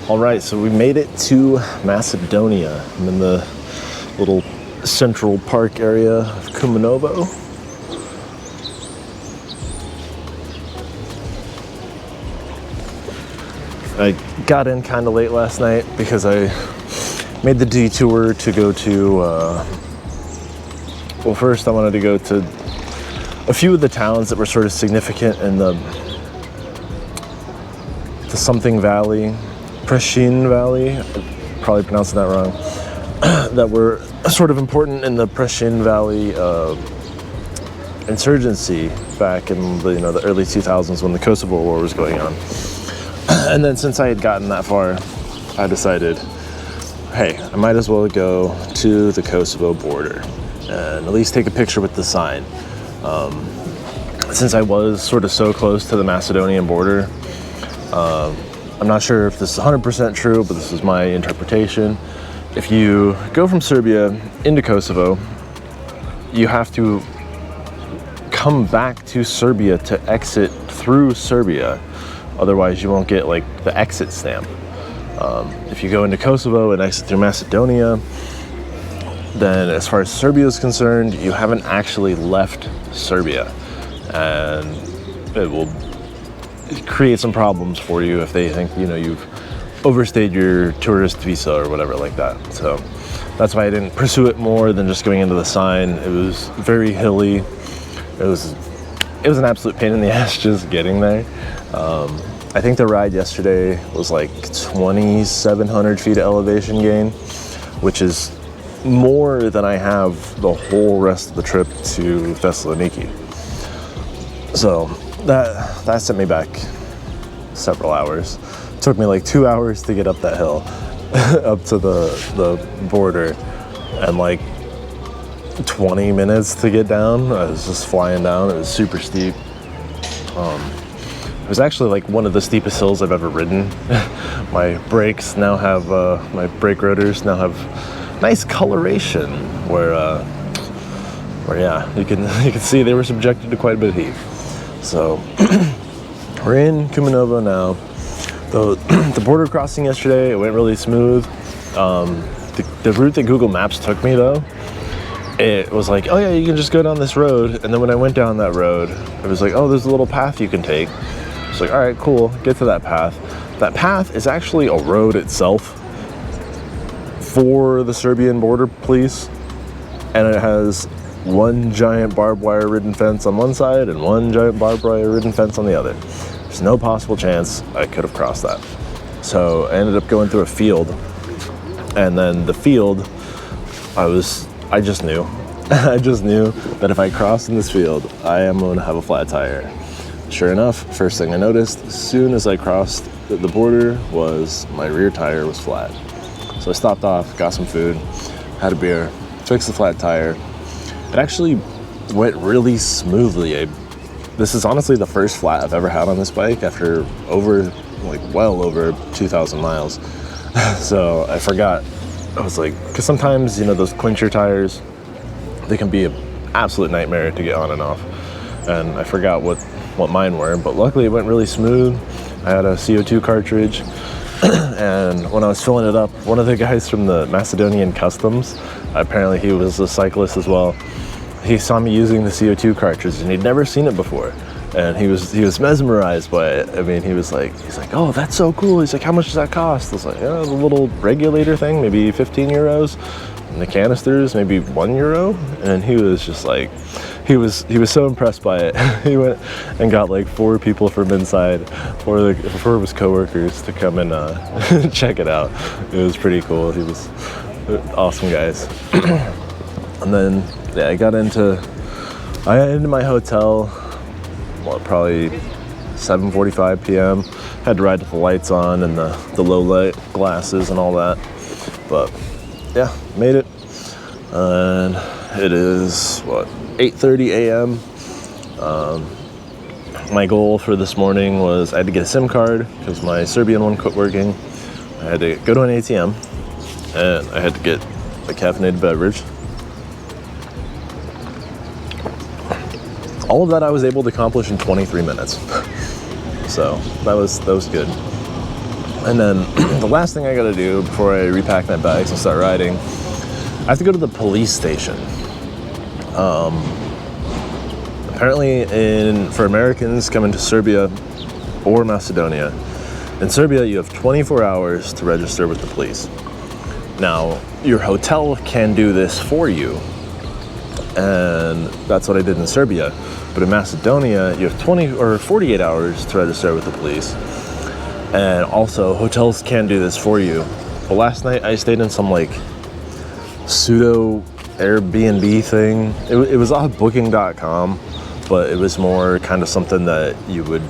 All right, so we made it to Macedonia. I'm in the little central park area of Kumanovo. I got in kind of late last night because I made the detour to go to, well, first I wanted to go to a few of the towns that were sort of significant in the something valley, Preshin Valley, I'm probably pronouncing that wrong, that were sort of important in the Preshin Valley insurgency back in the early 2000s when the Kosovo War was going on. And then since I had gotten that far, I decided, hey, I might as well go to the Kosovo border and at least take a picture with the sign. Since I was sort of so close to the Macedonian border, I'm not sure if this is 100% true, but this is my interpretation. If you go from Serbia into Kosovo, you have to come back to Serbia to exit through Serbia. Otherwise, you won't get like the exit stamp. If you go into Kosovo and exit through Macedonia, then as far as Serbia is concerned, you haven't actually left Serbia. And it will create some problems for you if they think, you've overstayed your tourist visa or whatever like that. So that's why I didn't pursue it more than just going into the sign. It was very hilly. It was an absolute pain in the ass just getting there. I think the ride yesterday was like 2,700 feet of elevation gain, which is more than I have the whole rest of the trip to Thessaloniki. So that sent me back several hours. It took me like 2 hours to get up that hill, up to the border, and like 20 minutes to get down. I was just flying down. It was super steep. It was actually like one of the steepest hills I've ever ridden. My brakes now have, my brake rotors now have nice coloration where yeah, you can see they were subjected to quite a bit of heat. So we're in Kumanovo now. The border crossing yesterday, it went really smooth. The route that Google Maps took me though, it was like, oh yeah, you can just go down this road. And then when I went down that road, it was like, oh, there's a little path you can take. It's like, all right, cool, get to that path. That path is actually a road itself for the Serbian border police. And it has one giant barbed wire ridden fence on one side and one giant barbed wire ridden fence on the other. There's no possible chance I could have crossed that. So I ended up going through a field. And then the field, I just knew. I just knew that if I crossed in this field, I am going to have a flat tire. Sure enough, first thing I noticed as soon as I crossed the border was my rear tire was flat. So I stopped off, got some food, had a beer, fixed the flat tire. It actually went really smoothly. This is honestly the first flat I've ever had on this bike after well over 2,000 miles. So I forgot. I was like, because sometimes, those clincher tires, they can be an absolute nightmare to get on and off. And I forgot what mine were, but luckily it went really smooth. I had a CO2 cartridge. And when I was filling it up, one of the guys from the Macedonian customs, apparently he was a cyclist as well, he saw me using the CO2 cartridge and he'd never seen it before. And he was mesmerized by it. I mean, he's like, oh, that's so cool. He's like, how much does that cost? I was like, the little regulator thing, maybe 15 euros. And the canisters, maybe €1. And he was just like, he was so impressed by it. He went and got like 4 people from inside, 4 of his coworkers to come and check it out. It was pretty cool. He was awesome guys. And then yeah, I ended my hotel, probably 7:45 p.m. Had to ride with the lights on and the low light glasses and all that. But yeah, made it. And it is 8:30 a.m. My goal for this morning was I had to get a SIM card because my Serbian one quit working. I had to go to an ATM and I had to get a caffeinated beverage. All of that I was able to accomplish in 23 minutes. So that was good. And then the last thing I gotta do before I repack my bags and start riding, I have to go to the police station. Apparently for Americans coming to Serbia or Macedonia, in Serbia you have 24 hours to register with the police. Now, your hotel can do this for you, and that's what I did in Serbia. But in Macedonia, you have 20 or 48 hours to register with the police. And also, hotels can do this for you. But last night, I stayed in some like pseudo Airbnb thing. It was off booking.com, but it was more kind of something that you would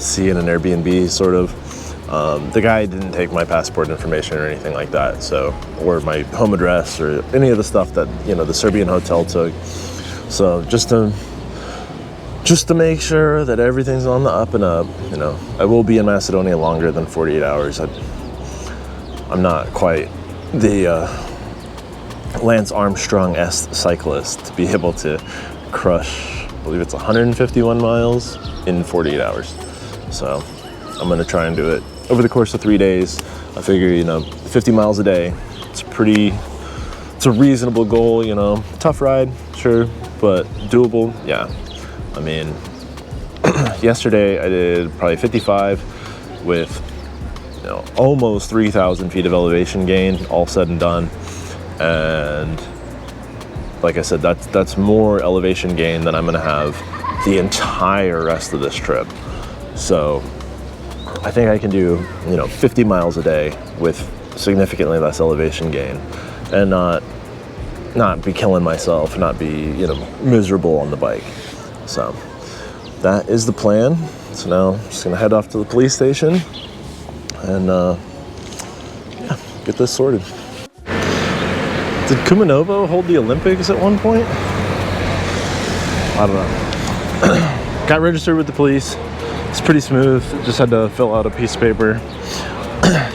see in an Airbnb, sort of. The guy didn't take my passport information or anything like that, so, or my home address or any of the stuff that, you know, the Serbian hotel took. So just to make sure that everything's on the up and up, you know. I will be in Macedonia longer than 48 hours. I'm not quite the Lance Armstrong-esque cyclist to be able to crush, I believe it's 151 miles in 48 hours. So I'm gonna try and do it over the course of 3 days. I figure, you know, 50 miles a day, it's a reasonable goal, you know. Tough ride, sure, but doable, yeah. I mean, yesterday I did probably 55 with, you know, almost 3,000 feet of elevation gain, all said and done. And like I said, that's more elevation gain than I'm gonna have the entire rest of this trip. So I think I can do, you know, 50 miles a day with significantly less elevation gain and not be killing myself, not be, you know, miserable on the bike. So that is the plan. So now I'm just gonna head off to the police station and yeah, get this sorted. Did Kumanovo hold the Olympics at one point? I don't know. Got registered with the police. It's pretty smooth. Just had to fill out a piece of paper.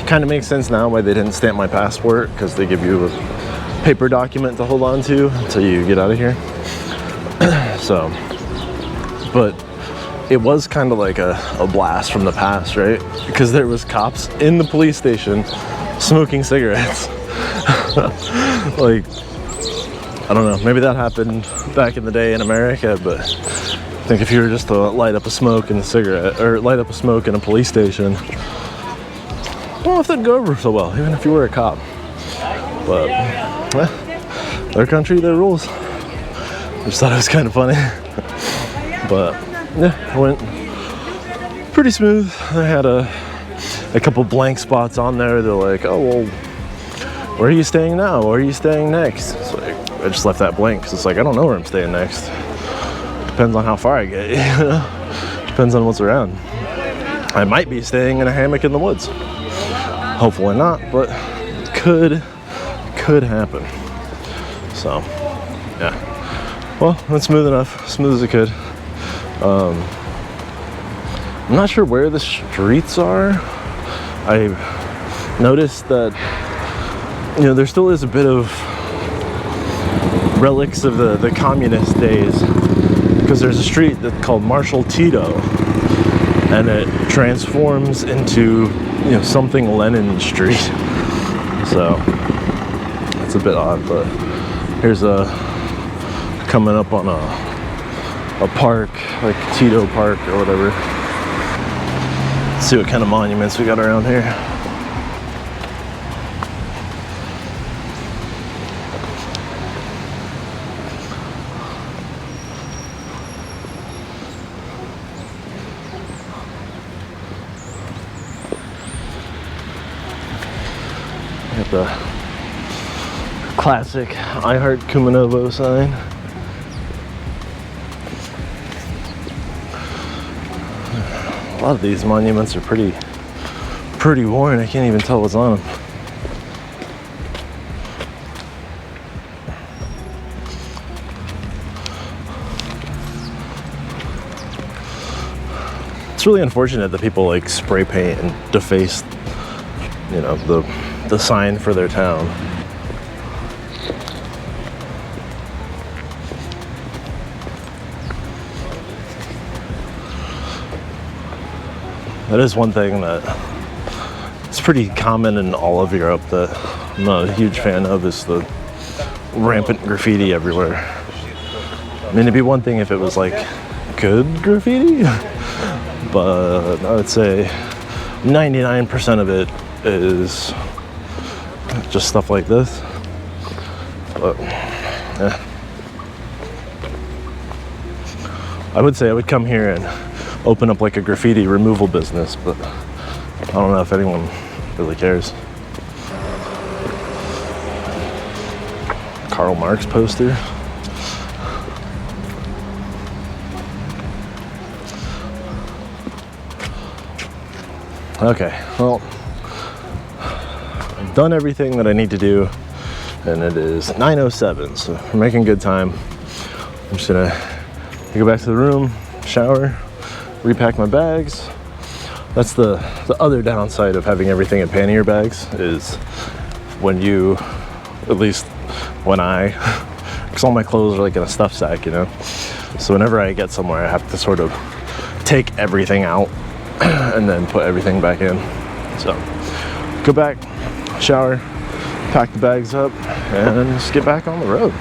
Kind of makes sense now why they didn't stamp my passport, because they give you a paper document to hold on to until you get out of here. So, but it was kind of like a blast from the past, right? Because there was cops in the police station smoking cigarettes. Like, I don't know, maybe that happened back in the day in America, but I think if you were just to light up a smoke in a cigarette, or light up a smoke in a police station, I don't know if that'd go over so well, even if you were a cop. But, their country, their rules. I just thought it was kind of funny. But, yeah, it went pretty smooth. I had a couple blank spots on there. They're like, oh, well, where are you staying now? Where are you staying next? So I just left that blank, because it's like, I don't know where I'm staying next. Depends on how far I get, you know? Depends on what's around. I might be staying in a hammock in the woods. Hopefully not, but could happen. So, yeah. Well, it's smooth enough, smooth as it could. I'm not sure where the streets are. I noticed that, you know, there still is a bit of relics of the communist days, because there's a street that's called Marshal Tito, and it transforms into, you know, something Lenin Street. So it's a bit odd, but here's coming up on a park, like Tito Park or whatever. Let's see what kind of monuments we got around here. Got the classic I Heart Kumanovo sign. A lot of these monuments are pretty worn. I can't even tell what's on them. It's really unfortunate that people like spray paint and deface, you know, the sign for their town. That is one thing that pretty common in all of Europe that I'm not a huge fan of, is the rampant graffiti everywhere. I mean, it'd be one thing if it was like good graffiti, but I would say 99% of it is just stuff like this. But yeah. I would say I would come here and open up like a graffiti removal business, but I don't know if anyone really cares. Karl Marx poster. Okay, well, I've done everything that I need to do, and it is 9:07, so we're making good time. I'm just gonna go back to the room, shower, repack my bags. That's the other downside of having everything in pannier bags, is when you, at least when I, because all my clothes are like in a stuff sack, you know? So whenever I get somewhere, I have to sort of take everything out and then put everything back in. So go back, shower, pack the bags up, and just get back on the road.